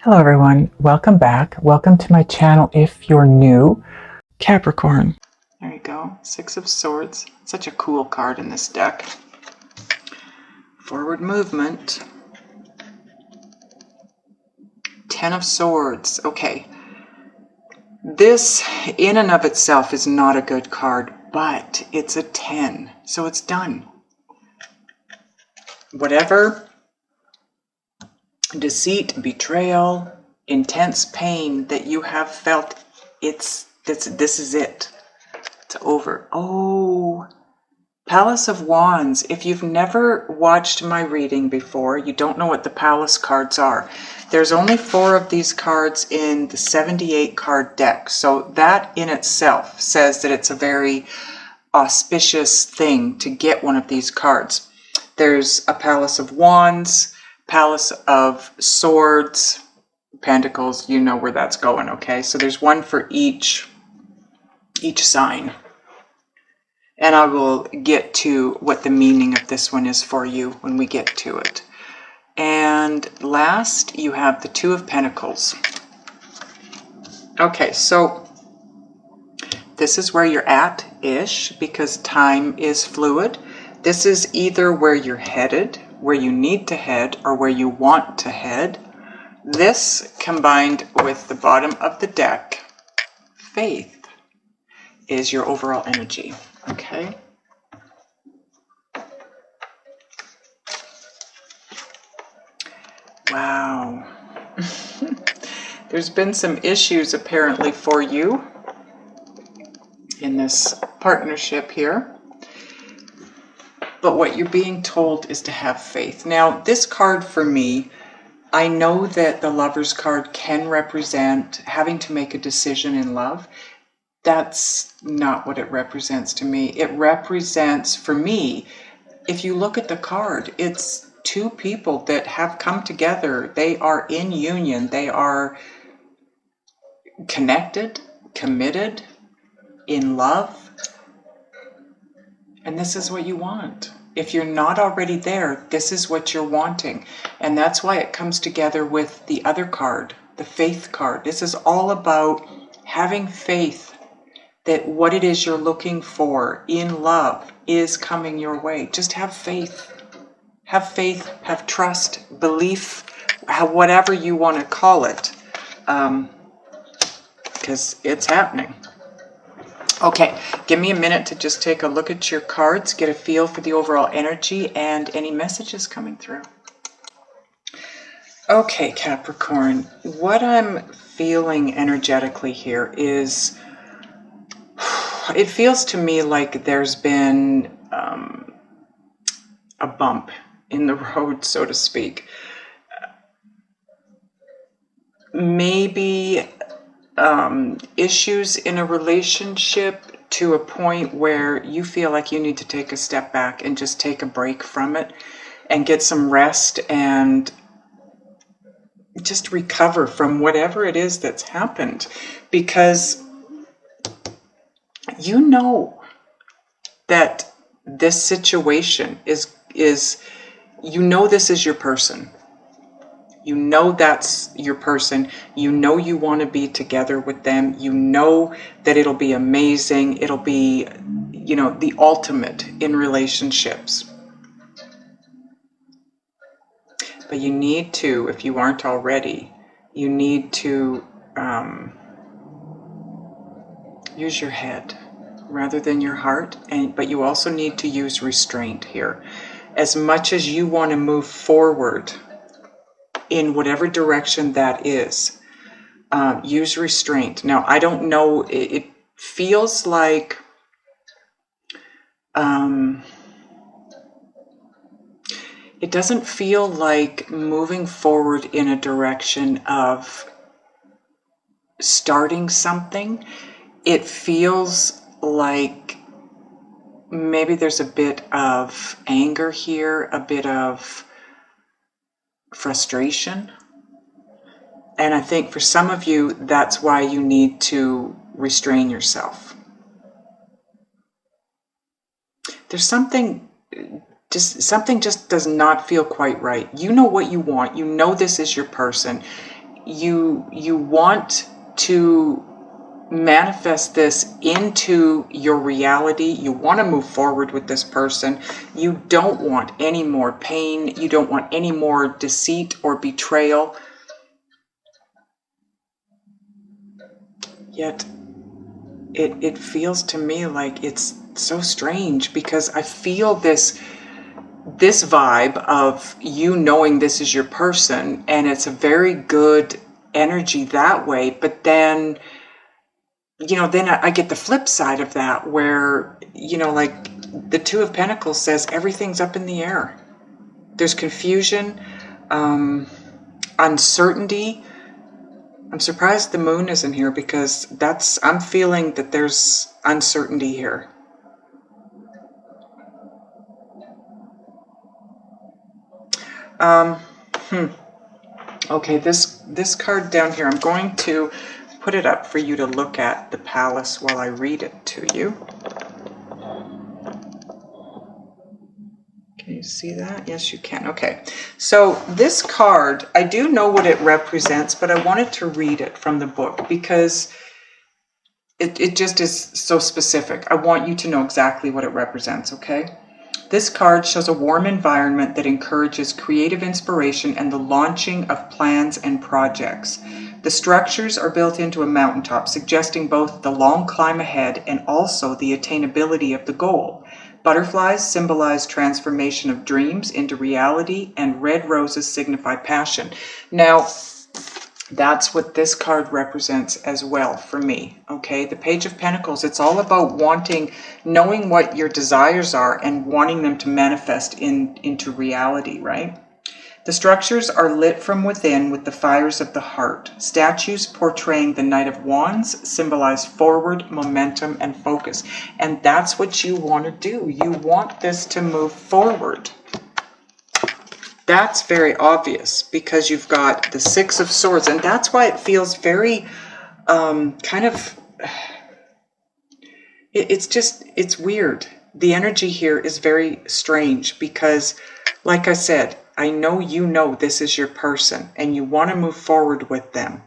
Hello everyone, welcome back. Welcome to my channel if you're new. Capricorn. There you go, Six of Swords. Such a cool card in this deck. Forward movement. Ten of Swords. Okay. This in and of itself is not a good card, but it's a 10, so it's done. Whatever deceit, betrayal, intense pain that you have felt, this is it. It's over. Oh, Palace of Wands. If you've never watched my reading before, you don't know what the Palace cards are. There's only 4 of these cards in the 78 card deck, so that in itself says that it's a very auspicious thing to get one of these cards. There's a Palace of Wands, Palace of Swords, Pentacles. You know where that's going, okay? So there's one for each sign. And I will get to what the meaning of this one is for you when we get to it. And last, you have the Two of Pentacles. Okay, so this is where you're at-ish, because time is fluid. This is either where you're headed, where you need to head, or where you want to head. This, combined with the bottom of the deck, faith, is your overall energy. Okay. Wow. There's been some issues apparently for you in this partnership here. But what you're being told is to have faith. Now, this card for me, I know that the Lover's card can represent having to make a decision in love. That's not what it represents to me. It represents, for me, if you look at the card, it's 2 people that have come together. They are in union. They are connected, committed, in love. And this is what you want. If you're not already there, this is what you're wanting. And that's why it comes together with the other card, the faith card. This is all about having faith that what it is you're looking for in love is coming your way. Just have faith. Have faith, have trust, belief, whatever you want to call it, because it's happening. Okay, give me a minute to just take a look at your cards, get a feel for the overall energy and any messages coming through. Okay, Capricorn, what I'm feeling energetically here is, it feels to me like there's been a bump in the road, so to speak. Maybe issues in a relationship to a point where you feel like you need to take a step back and just take a break from it and get some rest and just recover from whatever it is that's happened, because you know that this situation is you know this is your person. You know that's your person. You know you want to be together with them. You know that it'll be amazing. It'll be, you know, the ultimate in relationships. But you need to, if you aren't already, you need to use your head rather than your heart. But you also need to use restraint here. As much as you want to move forward in whatever direction that is, use restraint. Now, I don't know, it feels like it doesn't feel like moving forward in a direction of starting something. It feels like maybe there's a bit of anger here, a bit of frustration. And I think for some of you, that's why you need to restrain yourself. There's something just does not feel quite right. You know what you want. You know this is your person. you want to manifest this into your reality. You want to move forward with this person. You don't want any more pain. You don't want any more deceit or betrayal. Yet it feels to me like it's so strange, because I feel this vibe of you knowing this is your person, and it's a very good energy that way. But then, then I get the flip side of that, where, like the Two of Pentacles says, everything's up in the air. There's confusion, uncertainty. I'm surprised the moon isn't here, because I'm feeling that there's uncertainty here. Okay, this card down here, I'm going to put it up for you to look at, the Palace, while I read it to you. Can you see that? Yes, you can. Okay, so this card, I do know what it represents, but I wanted to read it from the book because it just is so specific. I want you to know exactly what it represents, okay? This card shows a warm environment that encourages creative inspiration and the launching of plans and projects. The structures are built into a mountaintop, suggesting both the long climb ahead and also the attainability of the goal. Butterflies symbolize transformation of dreams into reality, and red roses signify passion. Now, that's what this card represents as well for me, okay? The Page of Pentacles, it's all about knowing what your desires are and wanting them to manifest into reality, right? The structures are lit from within with the fires of the heart. Statues portraying the Knight of Wands symbolize forward momentum and focus. And that's what you want to do. You want this to move forward. That's very obvious, because you've got the Six of Swords, and that's why it feels very it's weird. The energy here is very strange, because like I said, I know this is your person and you want to move forward with them.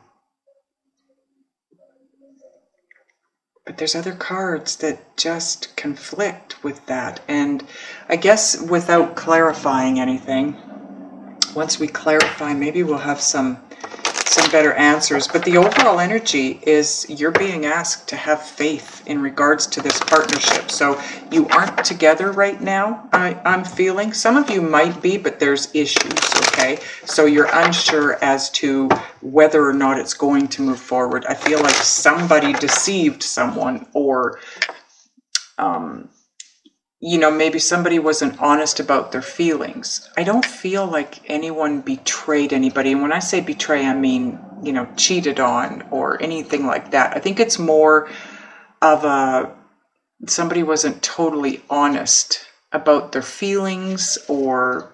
But there's other cards that just conflict with that. And I guess without clarifying anything, once we clarify, maybe we'll have some better answers. But the overall energy is you're being asked to have faith in regards to this partnership. So you aren't together right now, I'm feeling. Some of you might be, but there's issues, okay? So you're unsure as to whether or not it's going to move forward. I feel like somebody deceived someone, or maybe somebody wasn't honest about their feelings. I don't feel like anyone betrayed anybody. And when I say betray, I mean, cheated on or anything like that. I think it's more of somebody wasn't totally honest about their feelings or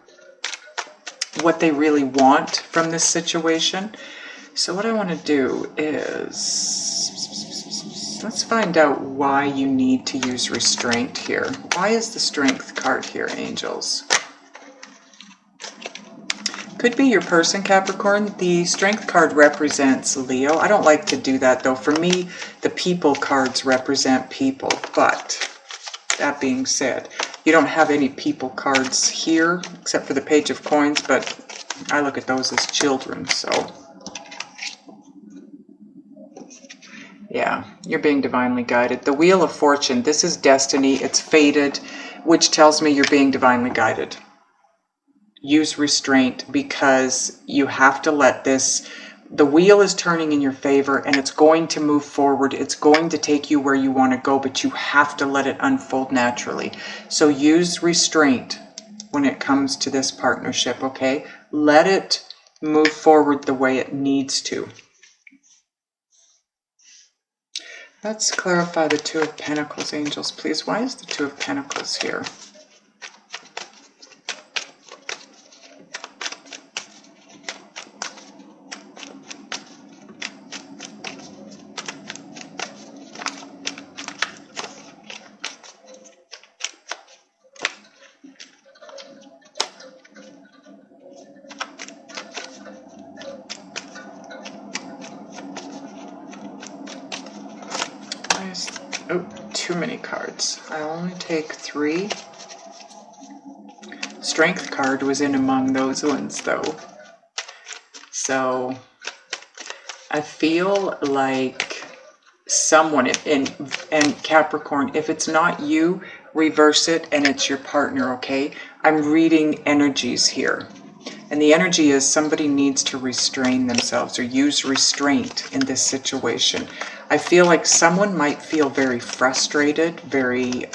what they really want from this situation. So what I want to do is, let's find out why you need to use restraint here. Why is the Strength card here, angels? Could be your person, Capricorn. The Strength card represents Leo. I don't like to do that, though. For me, the People cards represent people. But that being said, you don't have any People cards here, except for the Page of Coins, but I look at those as children, so... yeah, you're being divinely guided. The Wheel of Fortune, this is destiny. It's fated, which tells me you're being divinely guided. Use restraint, because you have to let this... the wheel is turning in your favor, and it's going to move forward. It's going to take you where you want to go, but you have to let it unfold naturally. So use restraint when it comes to this partnership, okay? Let it move forward the way it needs to. Let's clarify the Two of Pentacles, angels, please. Why is the Two of Pentacles here? Oh, too many cards. I'll only take 3. Strength card was in among those ones, though. So I feel like someone, and Capricorn, if it's not you, reverse it and it's your partner, okay? I'm reading energies here. And the energy is somebody needs to restrain themselves or use restraint in this situation. I feel like someone might feel very frustrated, very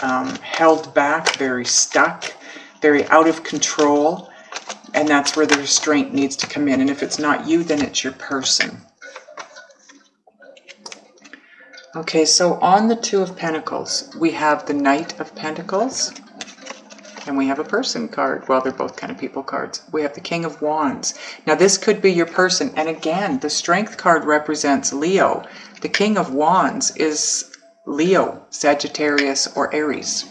held back, very stuck, very out of control. And that's where the restraint needs to come in. And if it's not you, then it's your person. Okay, so on the Two of Pentacles, we have the Knight of Pentacles. And we have a person card. Well, they're both kind of people cards. We have the King of Wands. Now, this could be your person. And again, the Strength card represents Leo. The King of Wands is Leo, Sagittarius, or Aries.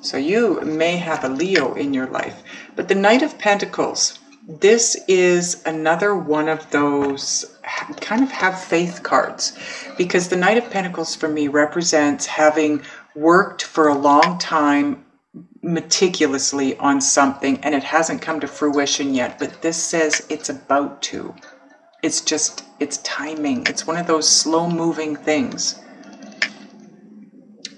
So you may have a Leo in your life. But the Knight of Pentacles, this is another one of those kind of have faith cards. Because the Knight of Pentacles for me represents having worked for a long time meticulously on something and it hasn't come to fruition yet, but this says it's about to. It's just, it's timing. It's one of those slow moving things.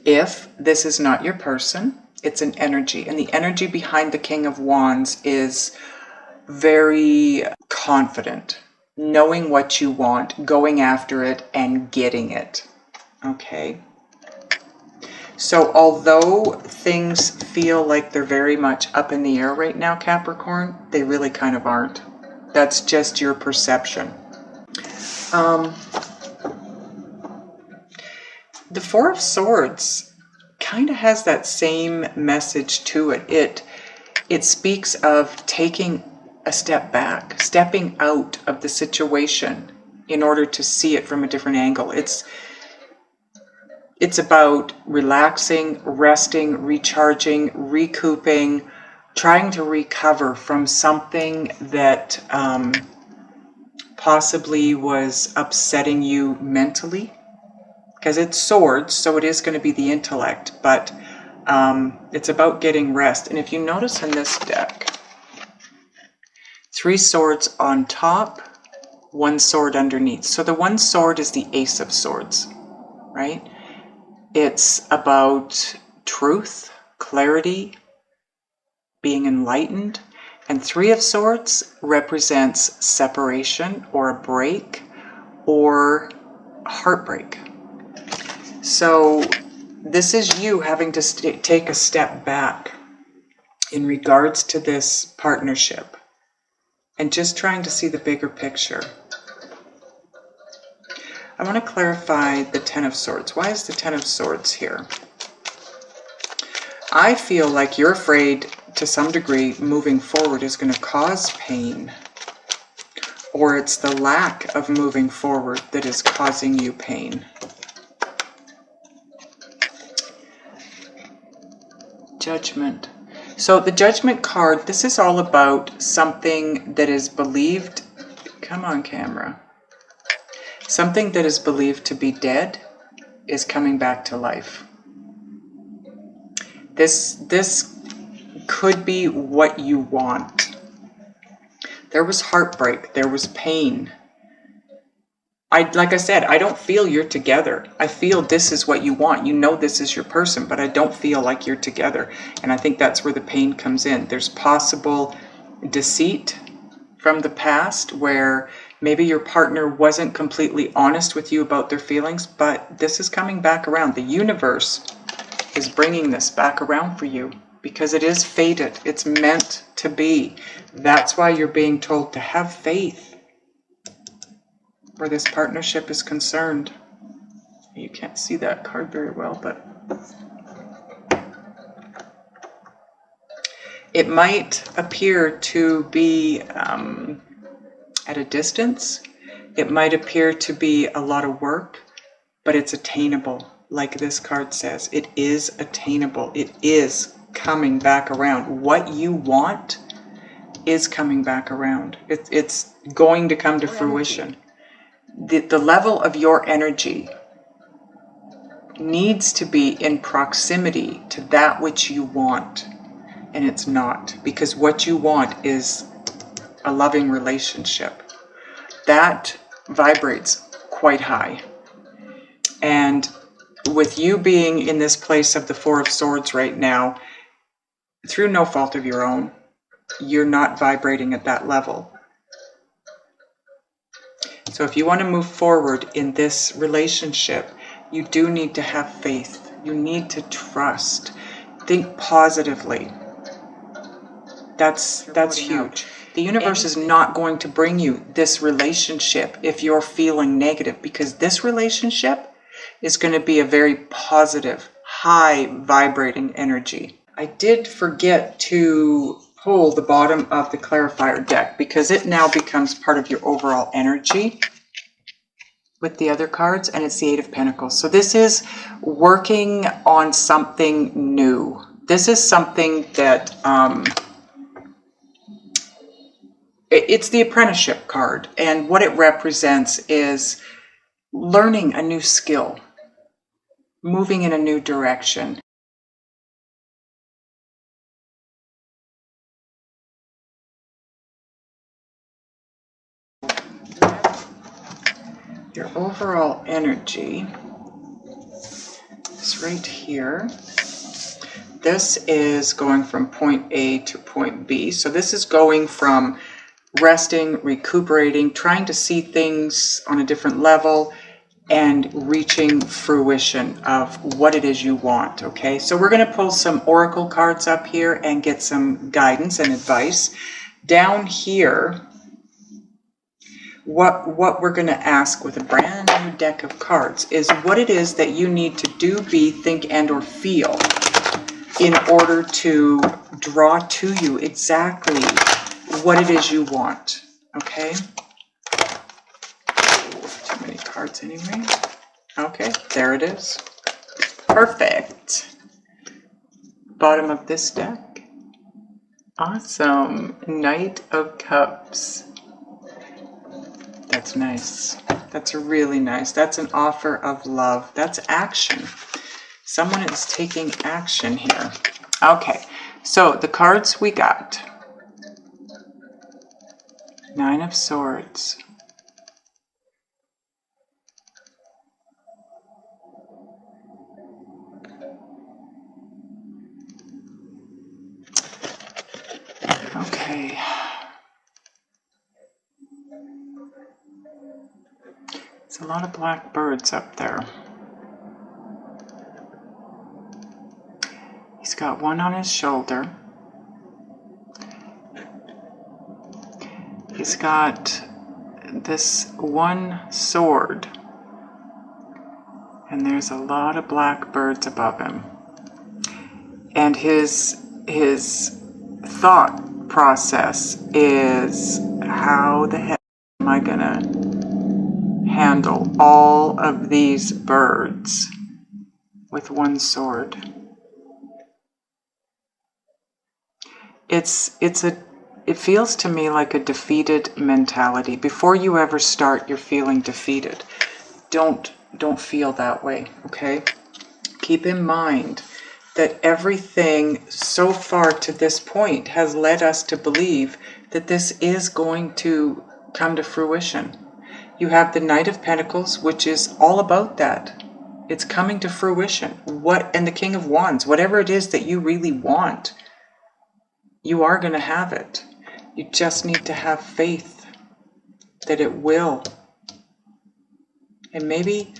If this is not your person, it's an energy, and the energy behind the King of Wands is very confident, knowing what you want, going after it and getting it. Okay. So although things feel like they're very much up in the air right now, Capricorn, they really kind of aren't. That's just your perception. The Four of Swords kind of has that same message to it. It speaks of taking a step back, stepping out of the situation in order to see it from a different angle. It's about relaxing, resting, recharging, recouping, trying to recover from something that possibly was upsetting you mentally. Because it's swords, so it is going to be the intellect, but it's about getting rest. And if you notice in this deck, 3 swords on top, 1 sword underneath. So the 1 sword is the Ace of Swords, right? It's about truth, clarity, being enlightened. And 3 of Swords represents separation or a break or heartbreak. So this is you having to take a step back in regards to this partnership and just trying to see the bigger picture. I want to clarify the 10 of Swords. Why is the 10 of Swords here? I feel like you're afraid to some degree moving forward is going to cause pain. Or it's the lack of moving forward that is causing you pain. Judgment. So the Judgment card, this is all about something that is believed, come on camera, something that is believed to be dead is coming back to life. This could be what you want. There was heartbreak, there was pain. Like I said, I don't feel you're together. I feel this is what you want. You know this is your person, but I don't feel like you're together. And I think that's where the pain comes in. There's possible deceit from the past where maybe your partner wasn't completely honest with you about their feelings, but this is coming back around. The universe is bringing this back around for you because it is fated. It's meant to be. That's why you're being told to have faith where this partnership is concerned. You can't see that card very well, but it might appear to be at a distance. It might appear to be a lot of work, but it's attainable. Like this card says, it is attainable. It is coming back around. What you want is coming back around. It's going to come to fruition. The level of your energy needs to be in proximity to that which you want. And it's not, because what you want is a loving relationship. That vibrates quite high. And with you being in this place of the Four of Swords right now, through no fault of your own, you're not vibrating at that level. So if you want to move forward in this relationship, you do need to have faith. You need to trust. Think positively. That's huge. The universe is not going to bring you this relationship if you're feeling negative, because this relationship is going to be a very positive, high vibrating energy. I did forget to pull the bottom of the clarifier deck because it now becomes part of your overall energy with the other cards, and it's the Eight of Pentacles. So this is working on something new. This is something that it's the apprenticeship card, and what it represents is learning a new skill, moving in a new direction. Your overall energy is right here. This is going from point A to point B. So this is going from resting, recuperating, trying to see things on a different level, and reaching fruition of what it is you want, okay? So we're going to pull some oracle cards up here and get some guidance and advice. Down here, what we're going to ask with a brand new deck of cards is what it is that you need to do, be, think, and or feel in order to draw to you exactly what it is you want, okay? Too many cards anyway. Okay, there it is. Perfect. Bottom of this deck. Awesome. Knight of Cups. That's nice. That's really nice. That's an offer of love. That's action. Someone is taking action here. Okay, so the cards we got. Nine of Swords. Okay. There's a lot of black birds up there. He's got one on his shoulder. He's got this one sword. And there's a lot of black birds above him. And his thought process is, how the heck am I gonna handle all of these birds with one sword? It feels to me like a defeated mentality. Before you ever start, you're feeling defeated. Don't feel that way, okay? Keep in mind that everything so far to this point has led us to believe that this is going to come to fruition. You have the Knight of Pentacles, which is all about that. It's coming to fruition. And the King of Wands, whatever it is that you really want, you are going to have it. You just need to have faith that it will. And maybe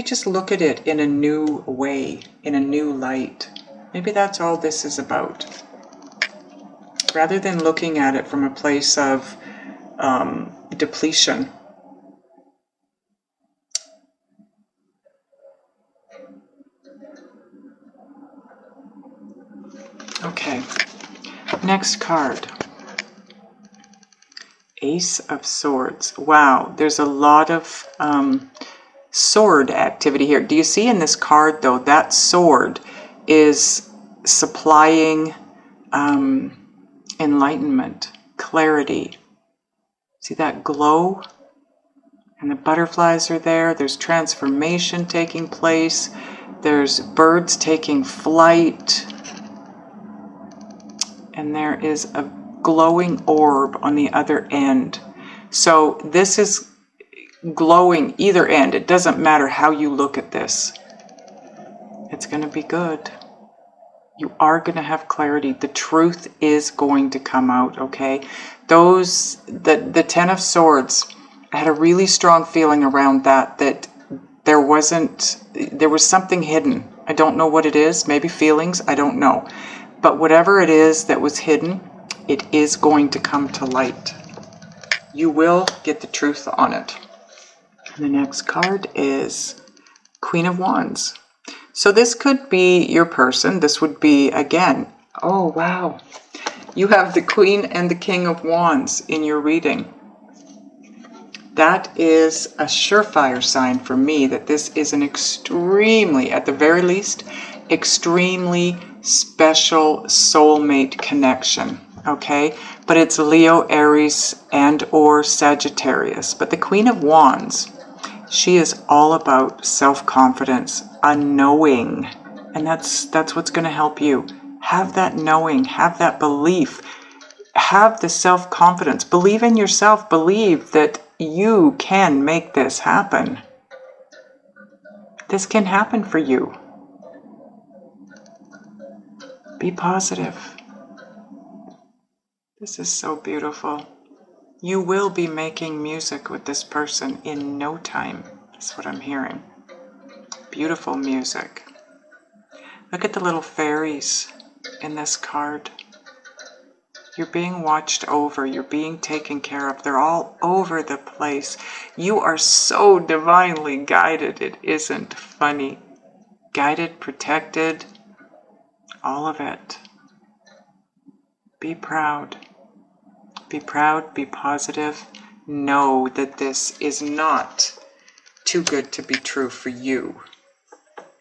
just look at it in a new way, in a new light. Maybe that's all this is about. Rather than looking at it from a place of depletion. Okay, next card. Ace of Swords. Wow, there's a lot of sword activity here. Do you see in this card, though, that sword is supplying enlightenment, clarity. See that glow? And the butterflies are there. There's transformation taking place. There's birds taking flight. And there is a glowing orb on the other end. So this is glowing either end. It doesn't matter how you look at this. It's going to be good. You are going to have clarity. The truth is going to come out, okay? The Ten of Swords, I had a really strong feeling around that there was something hidden. I don't know what it is. Maybe feelings. I don't know. But whatever it is that was hidden, it is going to come to light. You will get the truth on it. And the next card is Queen of Wands. So this could be your person. This would be, again, oh wow. You have the Queen and the King of Wands in your reading. That is a surefire sign for me that this is an extremely, at the very least, extremely special soulmate connection, okay? But it's Leo, Aries, and or Sagittarius. But the Queen of Wands, she is all about self-confidence, a knowing. And that's what's going to help you. Have that knowing, have that belief, have the self-confidence. Believe in yourself, believe that you can make this happen. This can happen for you. Be positive. This is so beautiful. You will be making music with this person in no time. That's what I'm hearing. Beautiful music. Look at the little fairies in this card. You're being watched over. You're being taken care of. They're all over the place. You are so divinely guided. It isn't funny. Guided, protected. All of it. Be proud. Be proud, be positive. Know that this is not too good to be true for you.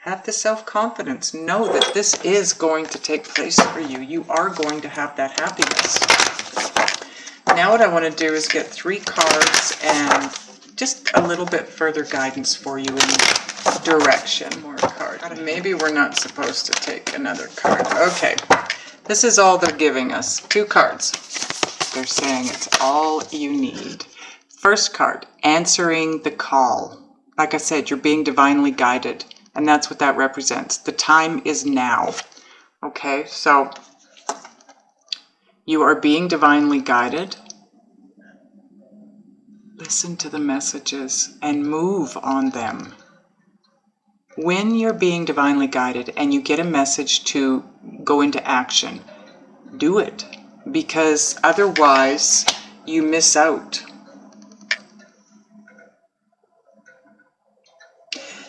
Have the self-confidence. Know that this is going to take place for you. You are going to have that happiness. Now what I want to do is get 3 cards and just a little bit further guidance for you in direction. More card. Maybe we're not supposed to take another card. Okay. This is all they're giving us. 2 cards. They're saying it's all you need. First card, answering the call. Like I said, you're being divinely guided. And that's what that represents. The time is now. Okay, so you are being divinely guided. Listen to the messages and move on them. When you're being divinely guided and you get a message to go into action, do it. Because otherwise you miss out.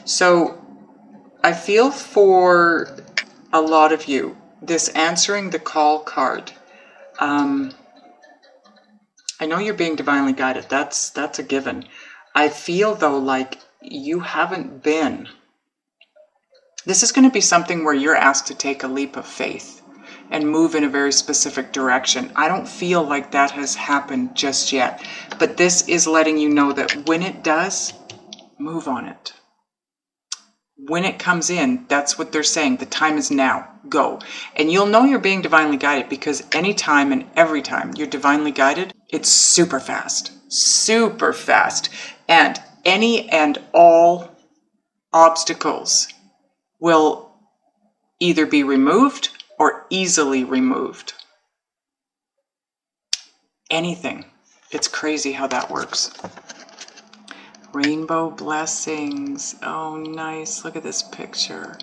So I feel for a lot of you, this answering the call card. I know you're being divinely guided. That's a given. I feel though like you haven't been. This is going to be something where you're asked to take a leap of faith and move in a very specific direction. I don't feel like that has happened just yet. But this is letting you know that when it does, move on it. When it comes in, that's what they're saying. The time is now. Go. And you'll know you're being divinely guided because anytime and every time you're divinely guided, it's super fast. Super fast. And any and all obstacles will either be removed or easily removed. Anything. It's crazy how that works. Rainbow blessings. Oh, nice. Look at this picture.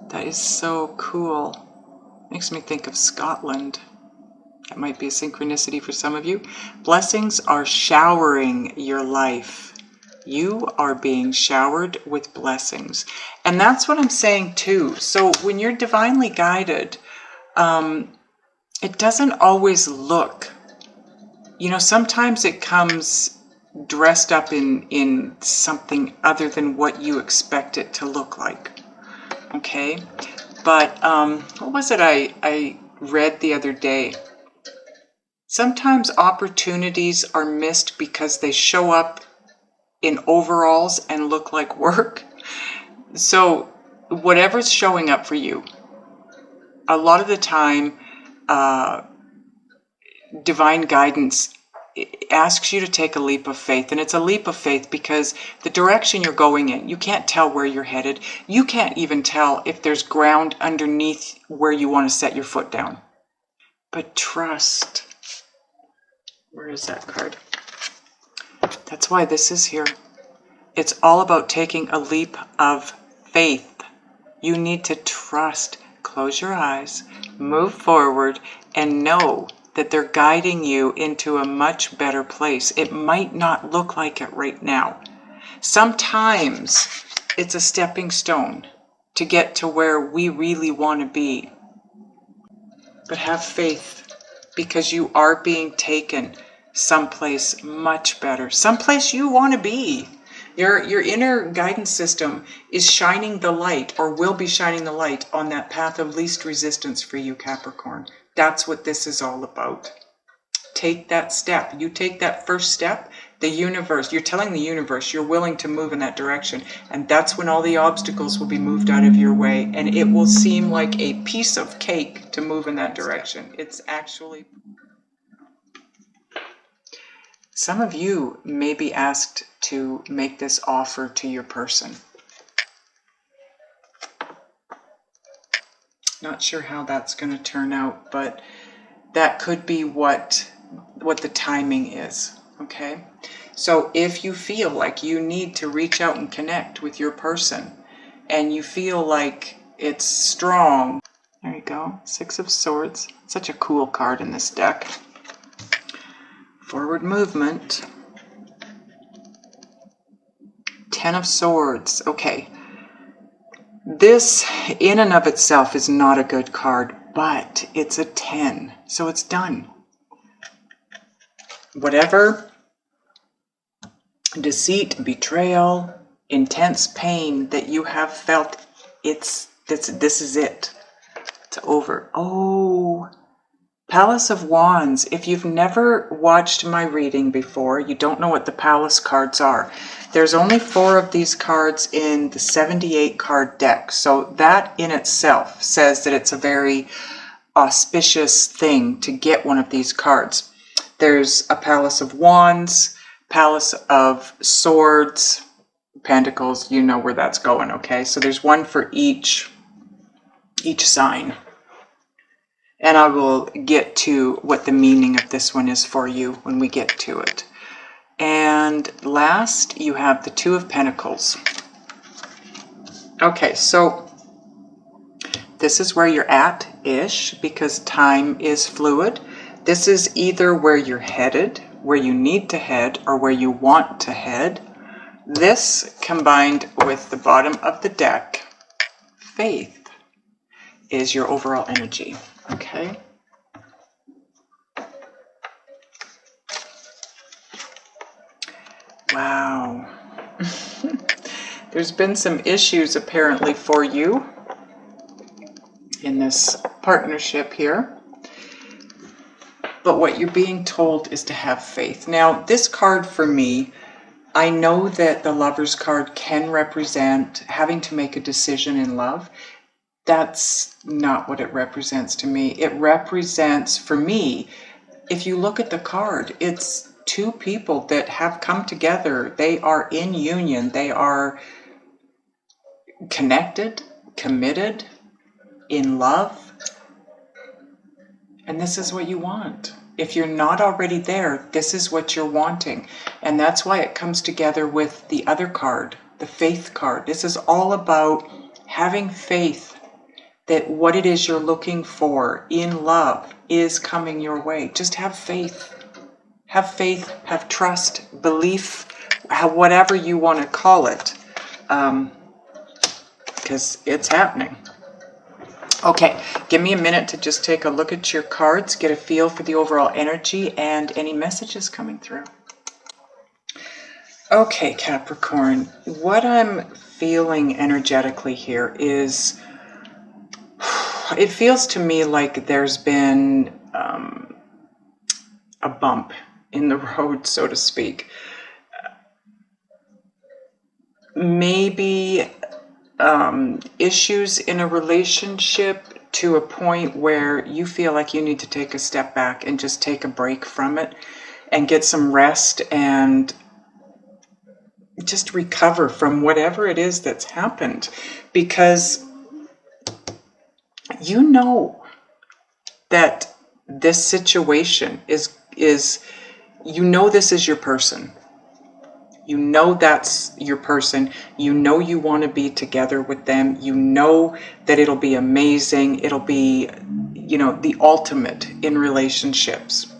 That is so cool. Makes me think of Scotland. That might be a synchronicity for some of you. Blessings are showering your life. You are being showered with blessings. And that's what I'm saying too. So when you're divinely guided, it doesn't always look, sometimes it comes dressed up in something other than what you expect it to look like. Okay? But what was it I read the other day? Sometimes opportunities are missed because they show up in overalls and look like work. So whatever's showing up for you, a lot of the time, divine guidance asks you to take a leap of faith. And it's a leap of faith because the direction you're going in, you can't tell where you're headed. You can't even tell if there's ground underneath where you want to set your foot down. But trust. Where is that card? That's why this is here. It's all about taking a leap of faith. You need to trust. Close your eyes, move forward, and know that they're guiding you into a much better place. It might not look like it right now. Sometimes it's a stepping stone to get to where we really want to be. But have faith, because you are being taken someplace much better, someplace you want to be. Your inner guidance system is shining the light, or will be shining the light, on that path of least resistance for you, Capricorn. That's what this is all about. Take that step. You take that first step, the universe, you're telling the universe you're willing to move in that direction. And that's when all the obstacles will be moved out of your way. And it will seem like a piece of cake to move in that direction. It's actually... Some of you may be asked to make this offer to your person. Not sure how that's going to turn out, but that could be what the timing is, okay? So if you feel like you need to reach out and connect with your person, and you feel like it's strong, there you go, Six of Swords. Such a cool card in this deck. Forward movement. Ten of Swords. Okay. This in and of itself is not a good card, but it's a 10, so it's done. Whatever deceit, betrayal, intense pain that you have felt, this is it. It's over. Oh, Palace of Wands. If you've never watched my reading before, you don't know what the Palace cards are. There's only 4 of these cards in the 78 card deck. So that in itself says that it's a very auspicious thing to get one of these cards. There's a Palace of Wands, Palace of Swords, Pentacles. You know where that's going, okay? So there's one for each sign. And I will get to what the meaning of this one is for you when we get to it. And last, you have the Two of Pentacles. Okay, so this is where you're at-ish, because time is fluid. This is either where you're headed, where you need to head, or where you want to head. This, combined with the bottom of the deck, faith, is your overall energy. Okay. Wow. There's been some issues apparently for you in this partnership here. But what you're being told is to have faith. Now, this card for me, I know that the Lover's card can represent having to make a decision in love. That's not what it represents to me. It represents, for me, if you look at the card, it's 2 people that have come together. They are in union. They are connected, committed, in love. And this is what you want. If you're not already there, this is what you're wanting. And that's why it comes together with the other card, the faith card. This is all about having faith that what it is you're looking for in love is coming your way. Just have faith. Have faith, have trust, belief, whatever you want to call it, because it's happening. Okay, give me a minute to just take a look at your cards, get a feel for the overall energy and any messages coming through. Okay, Capricorn, what I'm feeling energetically here is, it feels to me like there's been a bump in the road, so to speak. Maybe issues in a relationship to a point where you feel like you need to take a step back and just take a break from it and get some rest and just recover from whatever it is that's happened, because you know that this situation is you know this is your person. You know that's your person. You know you want to be together with them. You know that it'll be amazing. It'll be, you know, the ultimate in relationships.